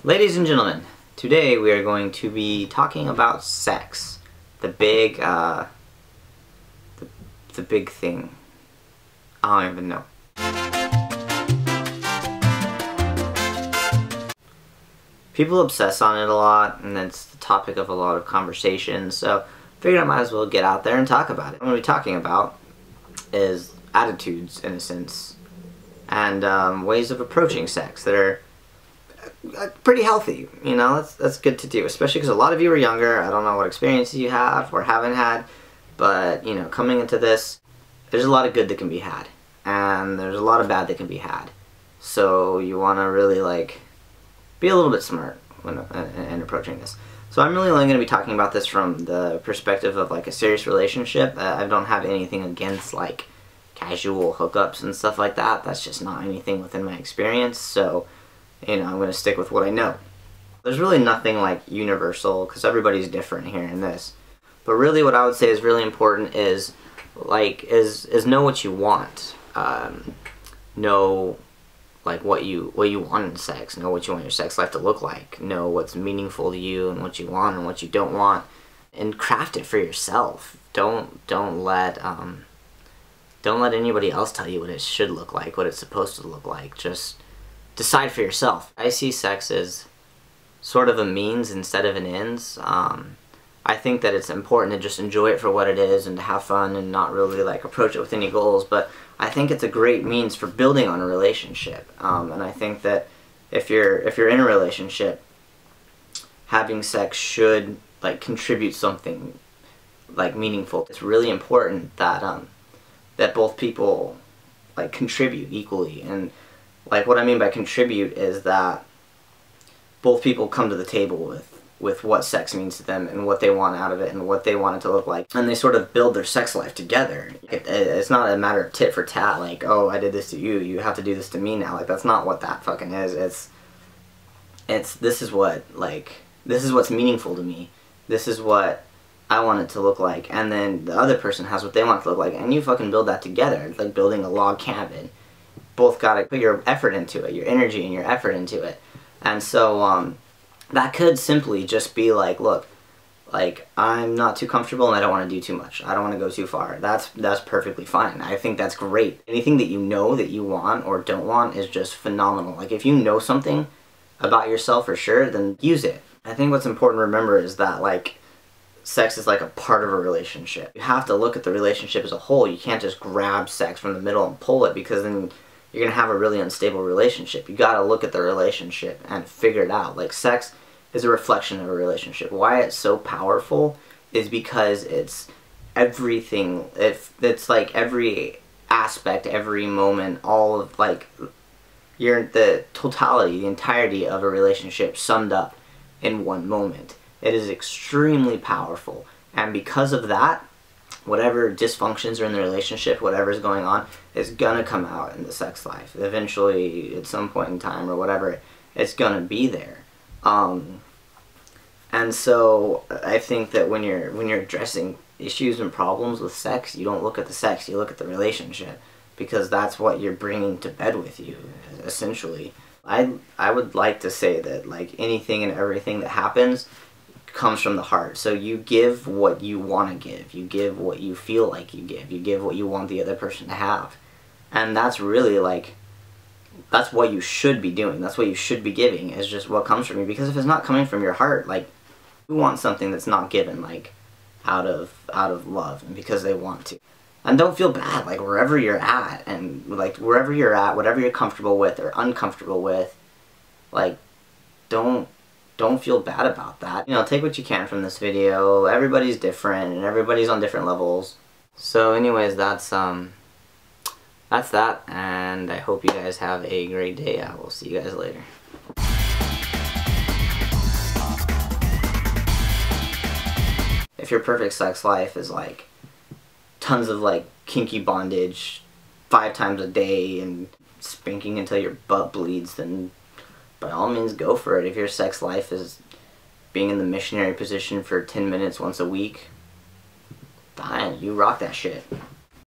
Ladies and gentlemen, today we are going to be talking about sex. The big, the big thing. I don't even know. People obsess on it a lot, and it's the topic of a lot of conversations, so I figured I might as well get out there and talk about it. What I'm going to be talking about is attitudes, in a sense, and ways of approaching sex that are pretty healthy. You know, that's good to do, especially because a lot of you are younger. I don't know what experiences you have or haven't had, but you know, coming into this, there's a lot of good that can be had, and there's a lot of bad that can be had. So you want to really be a little bit smart when in approaching this. So I'm really only going to be talking about this from the perspective of a serious relationship. I don't have anything against casual hookups and stuff like that. That's just not anything within my experience. So you know, I'm going to stick with what I know. There's really nothing universal, because everybody's different here in this. But really what I would say is really important is know what you want. Know what you want in sex. Know what you want your sex life to look like. Know what's meaningful to you and what you want and what you don't want, and craft it for yourself. Don't let anybody else tell you what it should look like, what it's supposed to look like. Just decide for yourself. I see sex as sort of a means instead of an ends. I think that it's important to just enjoy it for what it is and to have fun and not really approach it with any goals, but I think it's a great means for building on a relationship. And I think that if you're in a relationship, having sex should contribute something meaningful. It's really important that that both people contribute equally. And what I mean by contribute is that both people come to the table with what sex means to them and what they want out of it and what they want it to look like. And they sort of build their sex life together. It's not a matter of tit for tat, oh, I did this to you, you have to do this to me now. That's not what that fucking is. This is what's meaningful to me. This is what I want it to look like. And then the other person has what they want it to look like. And you fucking build that together. It's like building a log cabin. Both gotta put your effort into it, your energy and your effort into it. And so that could simply just be look, I'm not too comfortable and I don't want to do too much. I don't want to go too far. That's perfectly fine. I think that's great. Anything that you know that you want or don't want is just phenomenal. If you know something about yourself for sure, then use it. I think what's important to remember is that sex is a part of a relationship. You have to look at the relationship as a whole. You can't just grab sex from the middle and pull it, because then you're going to have a really unstable relationship. You got to look at the relationship and figure it out. Sex is a reflection of a relationship. Why it's so powerful is because it's everything. It's every aspect, every moment, all of the totality, the entirety of a relationship summed up in one moment. It is extremely powerful. And because of that, whatever dysfunctions are in the relationship, whatever's going on, is gonna come out in the sex life. Eventually, at some point in time or whatever, it's gonna be there. And so I think that when you're addressing issues and problems with sex, you don't look at the sex, you look at the relationship, because that's what you're bringing to bed with you, essentially. I would like to say that anything and everything that happens comes from the heart. So you give what you want to give. You give what you feel like you give. You give what you want the other person to have. And that's really that's what you should be doing. That's what you should be giving, is just what comes from you. Because if it's not coming from your heart, you want something that's not given out of love and because they want to. And don't feel bad, wherever you're at, and wherever you're at, whatever you're comfortable with or uncomfortable with, don't feel bad about that. You know, take what you can from this video. Everybody's different and everybody's on different levels. So anyways, that's that, and I hope you guys have a great day. I will see you guys later. If your perfect sex life is tons of kinky bondage 5 times a day and spanking until your butt bleeds, then by all means go for it. If your sex life is being in the missionary position for 10 minutes once a week, fine, you rock that shit.